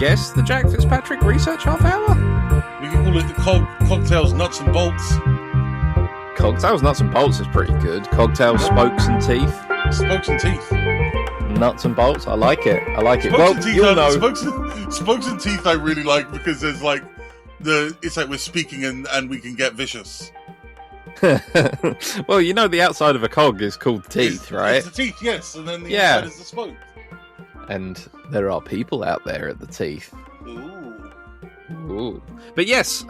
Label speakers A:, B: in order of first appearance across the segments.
A: guess, the Jack Fitzpatrick Research Half Hour?
B: We can call it the Cocktails, Nuts and Bolts.
A: Cocktails, Nuts and Bolts is pretty good. Cocktails, Spokes and Teeth.
B: Spokes and Teeth.
A: Nuts and Bolts, I like it.
B: Spokes and Teeth, Spokes and Teeth I really like because there's like it's like we're speaking and we can get vicious.
A: Well, you know the outside of a cog is called teeth, right?
B: It's the teeth, yes, and then the inside is the spoke.
A: And there are people out there at the teeth. Ooh. But yes,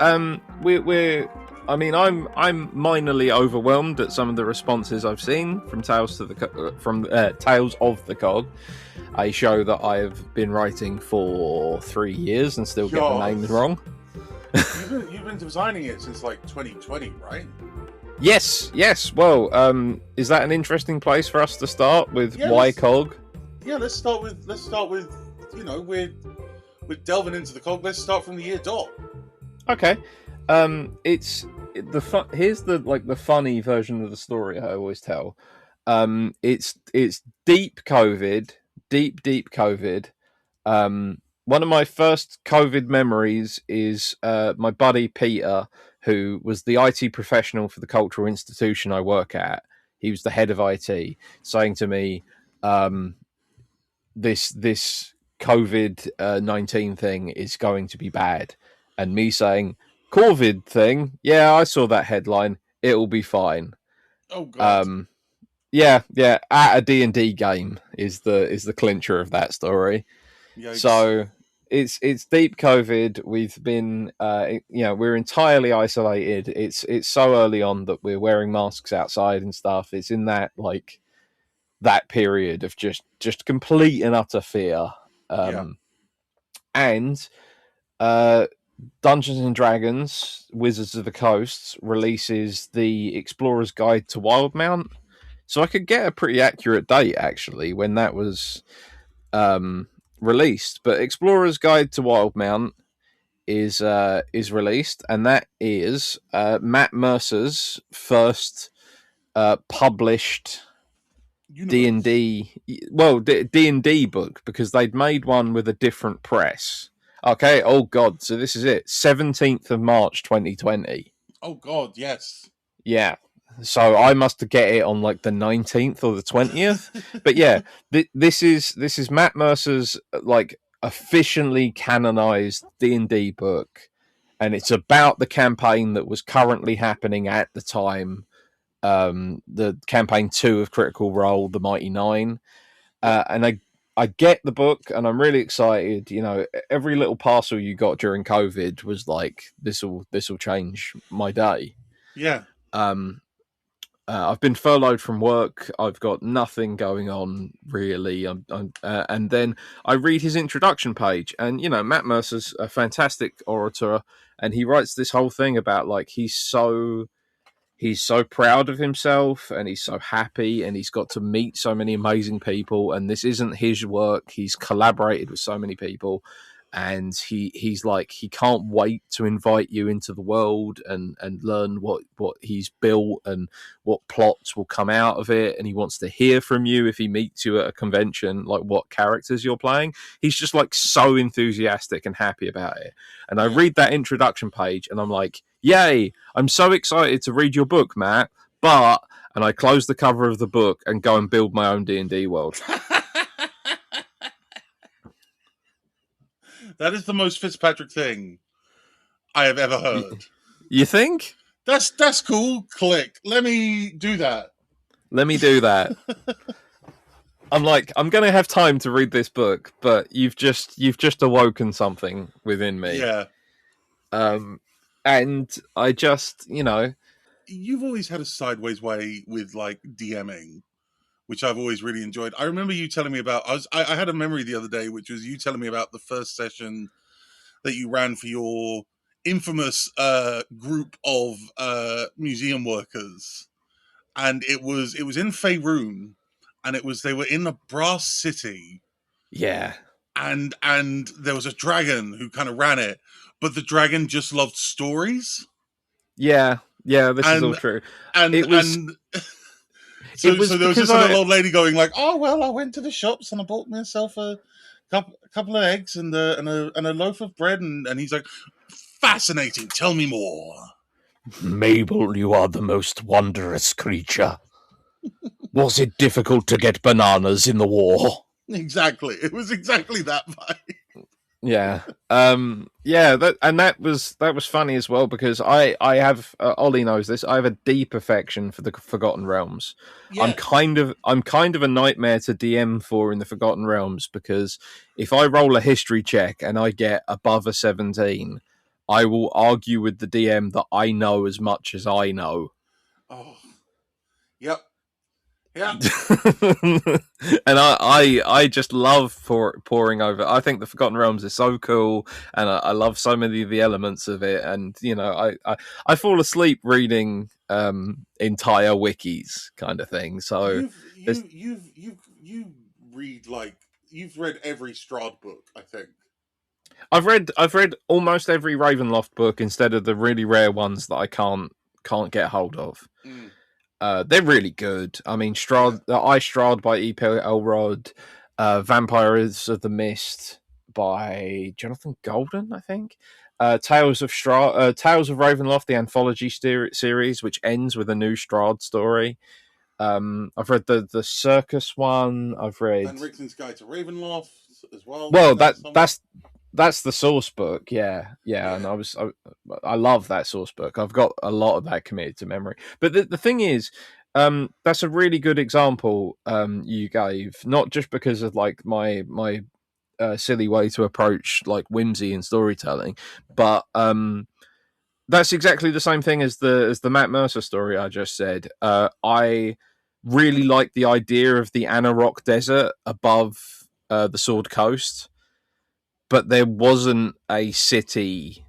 A: we're. I mean, I'm minorly overwhelmed at some of the responses I've seen from Tales of the Cog, a show that I've been writing for 3 years and still get the names wrong.
B: You've been designing it since like 2020, right?
A: Yes. Well, is that an interesting place for us to start with? Why Cog?
B: Yeah, let's start with we're delving into the Cog. Let's start from the year dot.
A: Okay. It's here's the funny version of the story I always tell. It's deep COVID. One of my first COVID memories is my buddy Peter, who was the IT professional for the cultural institution I work at. He was the head of IT, saying to me, this COVID-19 thing is going to be bad. And me saying, COVID thing? Yeah, I saw that headline. It'll be fine.
B: Oh, God.
A: Yeah. At a D&D game is the clincher of that story. Yikes. So it's deep COVID. We've been, we're entirely isolated. It's so early on that we're wearing masks outside and stuff. It's in that that period of just complete and utter fear. And Dungeons and Dragons Wizards of the Coast releases the Explorer's Guide to Wildemount. So I could get a pretty accurate date actually when that was released, but Explorer's Guide to Wildemount is released, and that is Matt Mercer's first published D&D D&D book, because they'd made one with a different press. Okay, oh God, so this is it. 17th of March 2020.
B: Oh God, yes.
A: Yeah. So I must get it on like the 19th or the 20th. But yeah, this is Matt Mercer's like officially canonized D&D book, and it's about the campaign that was currently happening at the time, the campaign 2 of Critical Role, The Mighty Nine. And I get the book, and I'm really excited. You know, every little parcel you got during COVID was like, this will change my day.
B: Yeah.
A: I've been furloughed from work. I've got nothing going on really. And then I read his introduction page, and Matt Mercer's a fantastic orator, and he writes this whole thing about like he's so proud of himself, and he's so happy, and he's got to meet so many amazing people, and this isn't his work. He's collaborated with so many people, and he's like, he can't wait to invite you into the world and learn what he's built and what plots will come out of it, and he wants to hear from you if he meets you at a convention, like what characters you're playing. He's just like so enthusiastic and happy about it. And I read that introduction page, and I'm like, yay, I'm so excited to read your book, Matt, and I close the cover of the book and go and build my own D&D world.
B: That is the most Fitzpatrick thing I have ever heard.
A: You think?
B: That's cool. Click. Let me do that.
A: I'm like, I'm going to have time to read this book, but you've just awoken something within me.
B: Yeah.
A: And I just,
B: You've always had a sideways way with like DMing, which I've always really enjoyed. I remember you telling me about, I had a memory the other day, which was you telling me about the first session that you ran for your infamous group of museum workers. And it was in Faerun, and they were in the Brass City.
A: Yeah.
B: And there was a dragon who kind of ran it, but the dragon just loved stories.
A: Yeah, this is all true.
B: So there was this little old lady going like, oh, well, I went to the shops and I bought myself a couple of eggs and a loaf of bread, and he's like, fascinating. Tell me more.
A: Mabel, you are the most wondrous creature. Was it difficult to get bananas in the war?
B: Exactly. It was exactly that vibe.
A: Yeah. That was funny as well, because I have Ollie knows this. I have a deep affection for the Forgotten Realms.
B: Yes.
A: I'm kind of a nightmare to DM for in the Forgotten Realms, because if I roll a history check and I get above a 17, I will argue with the DM that I know as much as I know.
B: Oh. Yep. Yeah.
A: And I just love pouring over. I think the Forgotten Realms is so cool, and I love so many of the elements of it. And I fall asleep reading entire wikis, kind of thing. So
B: you read, like, you've read every Strahd book, I think.
A: I've read almost every Ravenloft book instead of the really rare ones that I can't get hold of. They're really good. I mean, Ice Strahd by E.P. Elrod, Vampires of the Mist by Jonathan Golden, I think. Tales of Ravenloft, the anthology series, which ends with a new Strahd story. I've read the Circus one. I've read
B: and Rickman's Guide to Ravenloft as well.
A: Well, that's the source book, yeah. And I love that source book. I've got a lot of that committed to memory. But the thing is, that's a really good example you gave, not just because of like my silly way to approach like whimsy and storytelling, but that's exactly the same thing as the Matt Mercer story I just said. I really like the idea of the Anarok Desert above the Sword Coast, but there wasn't a city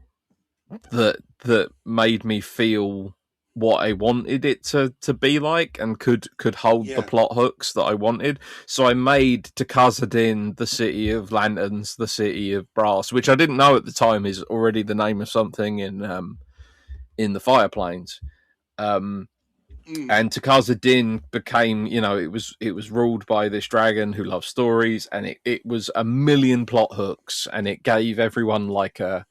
A: that made me feel what I wanted it to be like, and could hold the plot hooks that I wanted. So I made Khazad-dûm the city of lanterns, the city of brass, which I didn't know at the time is already the name of something in the Fire Plains. And Khazad-dûm became, it was ruled by this dragon who loves stories, and it was a million plot hooks, and it gave everyone like an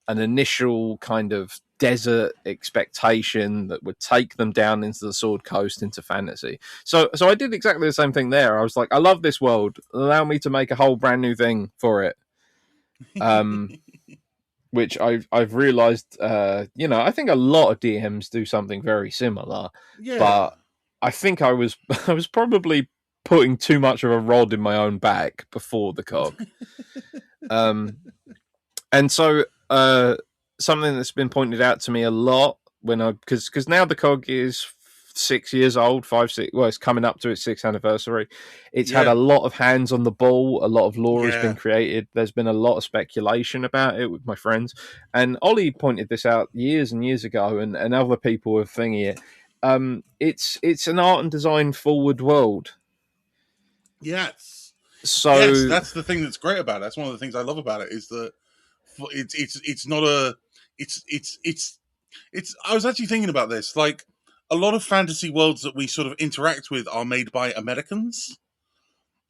A: initial kind of desert expectation that would take them down into the Sword Coast, into fantasy. So I did exactly the same thing there. I was like, I love this world. Allow me to make a whole brand new thing for it. Which I've realized, I think a lot of DMs do something very similar. Yeah. But I think I was probably putting too much of a rod in my own back before the COG. And so something that's been pointed out to me a lot because now the COG is 6 years old, 5, 6. Well, it's coming up to its 6th anniversary. It's had a lot of hands on the ball. A lot of lore has been created. There's been a lot of speculation about it with my friends. And Ollie pointed this out years and years ago, and other people have thinking it. It's an art and design forward world.
B: Yes.
A: So
B: that's the thing that's great about it. That's one of the things I love about it, is that it's not a it's I was actually thinking about this, like, a lot of fantasy worlds that we sort of interact with are made by Americans.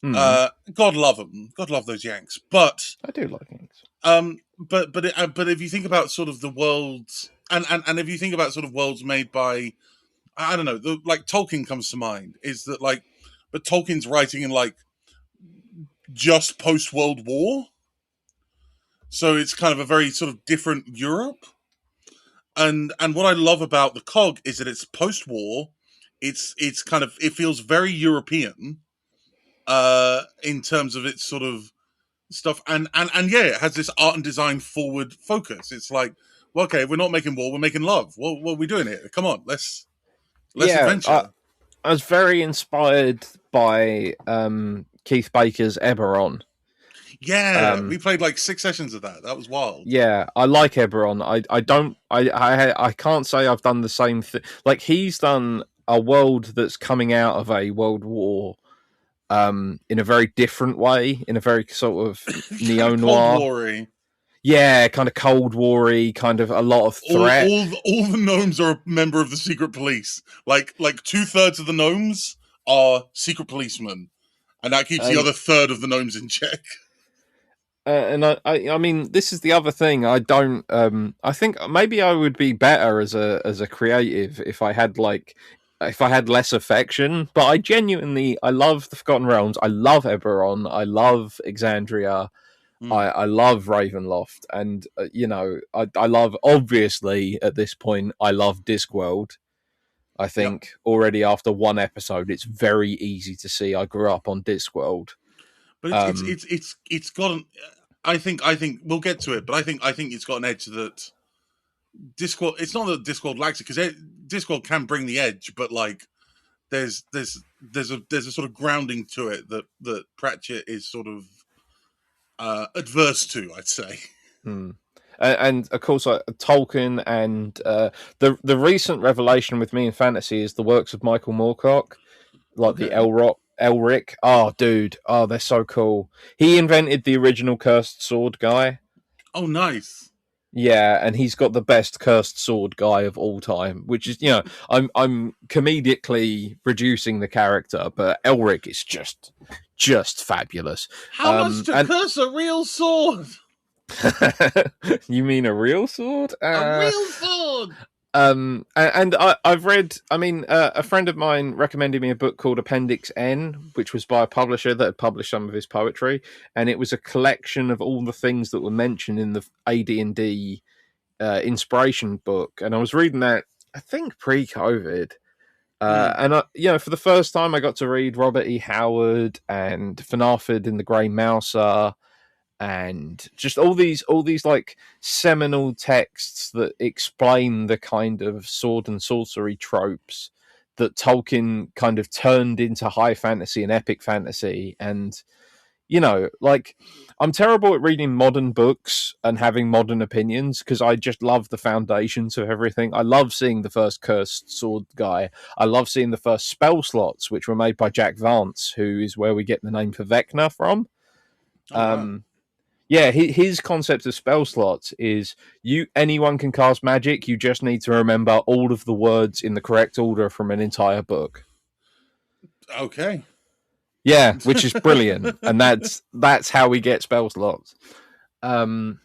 B: God love them. God love those Yanks. But
A: I do like Yanks.
B: But if you think about sort of the worlds, and if you think about sort of worlds made by, I don't know, like Tolkien comes to mind, is that like, but Tolkien's writing in like just post World War, so it's kind of a very sort of different Europe. And what I love about the COG is that it's post-war. It's kind of, it feels very European in terms of its sort of stuff, and it has this art and design forward focus. It's like, well, okay, we're not making war, we're making love. What are we doing here? Come on, let's adventure.
A: I was very inspired by Keith Baker's Eberron.
B: Yeah, we played like 6 sessions of that. That was wild.
A: Yeah, I like Eberron. I can't say I've done the same thing. Like, he's done a world that's coming out of a world war in a very different way, in a very sort of neo-noir. Yeah, kind of Cold War-y, kind of a lot of threat.
B: All the gnomes are a member of the secret police. Like 2/3 of the gnomes are secret policemen. And that keeps the other third of the gnomes in check.
A: I mean, this is the other thing. I don't. I think maybe I would be better as a creative if I had less affection. But I love the Forgotten Realms. I love Eberron. I love Exandria.
B: Mm.
A: I love Ravenloft, and I love, obviously at this point I love Discworld. I
B: Yep.
A: think already after one episode, it's very easy to see I grew up on Discworld.
B: But it's got an. I think we'll get to it, but I think it's got an edge that Discworld. It's not that Discworld lacks it, because Discworld can bring the edge, but like there's a sort of grounding to it that Pratchett is sort of adverse to, I'd say.
A: Hmm. And of course, Tolkien, and the recent revelation with me in fantasy is the works of Michael Moorcock, like the
B: Okay.
A: Elric. Oh, dude, oh, they're so cool. He invented the original cursed sword guy.
B: Oh, nice.
A: Yeah, and he's got the best cursed sword guy of all time, which is, I'm comedically reducing the character, but Elric is just fabulous.
B: How much to
A: And
B: curse a real sword?
A: you mean a real sword?
B: A real sword.
A: And I've read. I mean, a friend of mine recommended me a book called Appendix N, which was by a publisher that had published some of his poetry, and it was a collection of all the things that were mentioned in the AD&D inspiration book. And I was reading that, I think, pre-COVID. And for the first time, I got to read Robert E. Howard and Fenarford in the Grey Mouser, and just all these like seminal texts that explain the kind of sword and sorcery tropes that Tolkien kind of turned into high fantasy and epic fantasy. And like, I'm terrible at reading modern books and having modern opinions because I just love the foundations of everything. I love seeing the first cursed sword guy. I love seeing the first spell slots, which were made by Jack Vance, who is where we get the name for Vecna from.
B: Oh, wow.
A: Yeah, his concept of spell slots is anyone can cast magic. You just need to remember all of the words in the correct order from an entire book.
B: Okay.
A: Yeah, which is brilliant, and that's how we get spell slots. And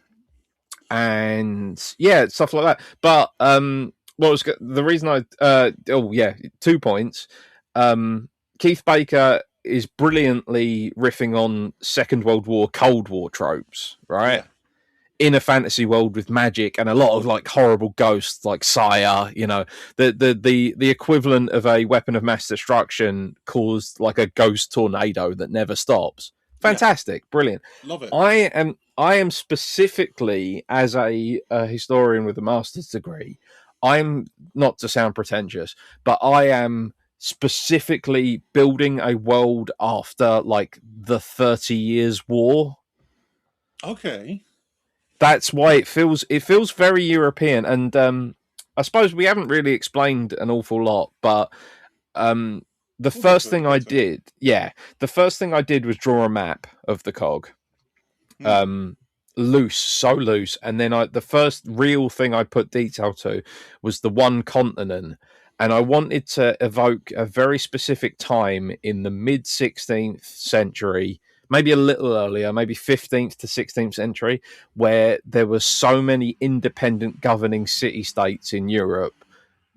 A: yeah, stuff like that. But what was the reason I? 2 points. Keith Baker is brilliantly riffing on Second World War, Cold War tropes, right?
B: Yeah.
A: In a fantasy world with magic and a lot of like horrible ghosts, like Sire. The equivalent of a weapon of mass destruction caused like a ghost tornado that never stops. Fantastic, brilliant.
B: Love it.
A: I am specifically, as a historian with a master's degree, I'm not to sound pretentious, but I am specifically building a world after like the 30 Years War.
B: Okay.
A: That's why it feels very European. And I suppose we haven't really explained an awful lot, but the first thing I did was draw a map of the cog. So loose, and then the first real thing I put detail to was the one continent, and I wanted to evoke a very specific time in the mid 16th century, maybe a little earlier, maybe 15th to 16th century, where there were so many independent governing city-states in Europe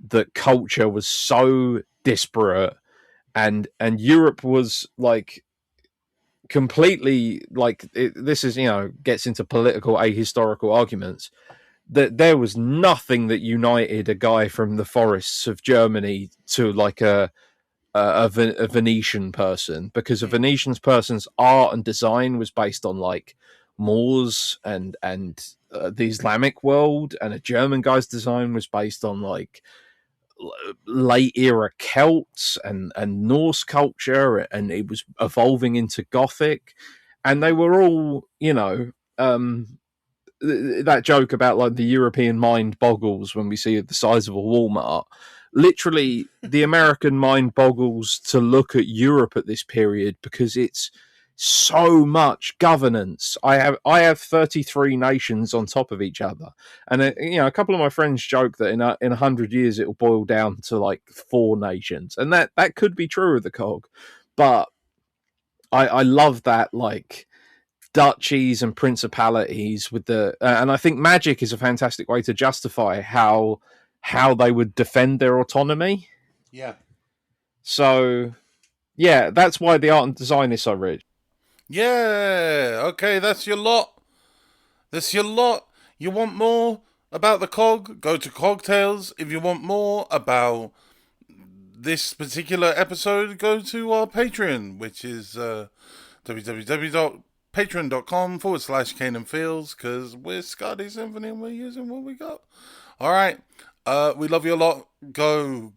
A: that culture was so disparate, and Europe was like completely like this is gets into political ahistorical arguments, that there was nothing that united a guy from the forests of Germany to like a Venetian person, because a Venetian person's art and design was based on like Moors and the Islamic world, and a German guy's design was based on like late era Celts and Norse culture, and it was evolving into Gothic, and they were all that joke about like the European mind boggles when we see the size of a Walmart. Literally, the American mind boggles to look at Europe at this period because it's so much governance. I have 33 nations on top of each other, and a couple of my friends joke that in 100 years it will boil down to like 4 nations, and that could be true of the cog, but I love that like duchies and principalities with the and I think magic is a fantastic way to justify how they would defend their autonomy.
B: Yeah.
A: So yeah, that's why the art and design is so rich.
C: Yeah, okay, that's your lot. That's your lot. You want more about the cog? Go to Cogtails. If you want more about this particular episode, go to our Patreon, which is www.patreon.com/Cane Fields, because we're Scotty Symphony and we're using what we got. Alright, we love you a lot. Go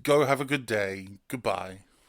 C: have a good day. Goodbye.